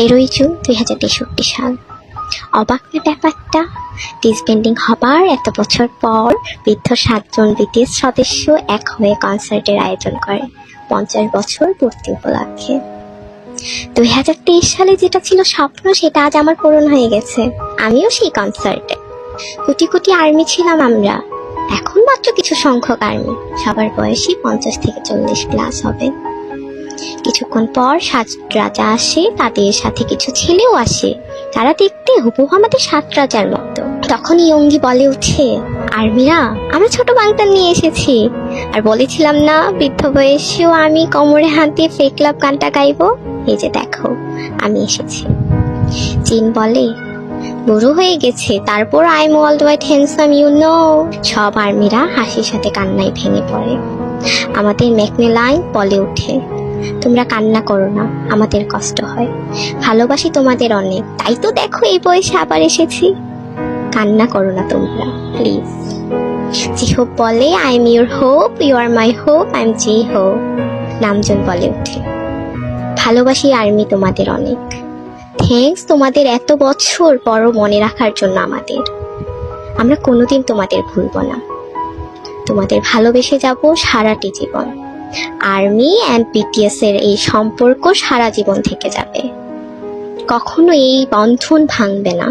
13 June 2063 সাল। অবাক না ব্যাপারটা? ডিসব্যান্ডিং হবার এত বছর পর বৃদ্ধ 7 জন বিটিএস সদস্য এক হয়ে কনসার্টের আয়োজন করে 50 বছর পূর্তি উপলক্ষে। 2023 সালে যেটা ছিল স্বপ্ন সেটা আজ আমার পূরণ হয়ে গেছে। আমিও সেই কনসার্টে। কোটি কোটি আর্মি ছিলাম আমরা, এখন মাত্র কিছু সংখ্যক আর্মি, সবার বয়সই 50 থেকে 40 প্লাস হবে। কিছুক্ষণ পর 7 রাজা আসে, তাদের সাথে কিছু ছেলেও আসে, তারা দেখতে হুবহু আমাদের 7 রাজার মতো। তখন ইয়ঙ্গি বলে উঠে, আর্মিরা আমরা ছোট বাংটান নিয়ে এসেছি, আর বলেছিলাম না বৃদ্ধ বয়সেও আমি কোমরে হাত দিয়ে ফেক লাভ গানটা গাইবো, এই যে দেখো আমি এসেছি। জিন বলে, বুড়ো হয়ে গেছে, তারপর I am world wide handsome you know. সব আর্মিরা হাসির সাথে কান্নায় ভেঙে পড়ে। আমাদের ম্যাকনেলাইন বলে উঠে, তোমরা কান্না করো না, আমাদের কষ্ট হয়, ভালোবাসি তোমাদের অনেক, তাই তো দেখো এই বয়সে আবার এসেছি। কান্না করো না তোমরা প্লিজ। জি হোপ বলে, I am your hope, you are my hope, I am J hope. Namjoon বলে উঠে, ভালোবাসি আর্মি তোমাদের অনেক, থ্যাঙ্কস তোমাদের এত বছর পরও মনে রাখার জন্য আমাদের। আমরা কোনোদিন তোমাদের ভুলবো না, তোমাদের ভালোবেসে যাব সারাটি জীবন। আর্মি অ্যান্ড বিটিএস এর এই সম্পর্ক সারা জীবন থেকে যাবে, কখনো এই বন্ধন ভাঙবে না।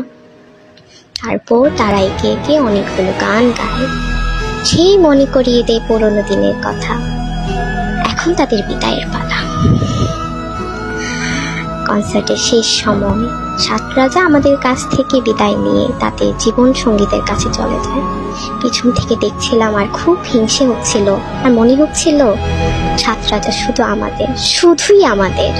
তারপর তারা একে একে অনেকগুলো গান গায়, সেই মনে করিয়ে দেয় পুরোনো দিনের কথা। এখন তাদের বিদায়ের পালা। কনসার্টের শেষ সময় 7 রাজা আমাদের কাছ থেকে বিদায় নিয়ে তাদের জীবন সঙ্গীদের কাছে চলে যায়। পিছন থেকে দেখছিলাম আর খুব হিংসে হচ্ছিল, আর মনে হচ্ছিল 7 রাজা শুধু আমাদের, শুধুই আমাদের।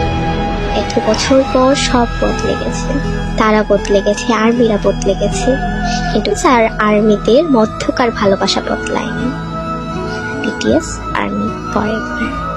এত বছর পর সব বদলে গেছে, তারা বদলে গেছে, আর্মিরা বদলে গেছে, কিন্তু স্যার আর্মিদের মধ্যকার ভালোবাসা বদলায়নি। BTS army forever.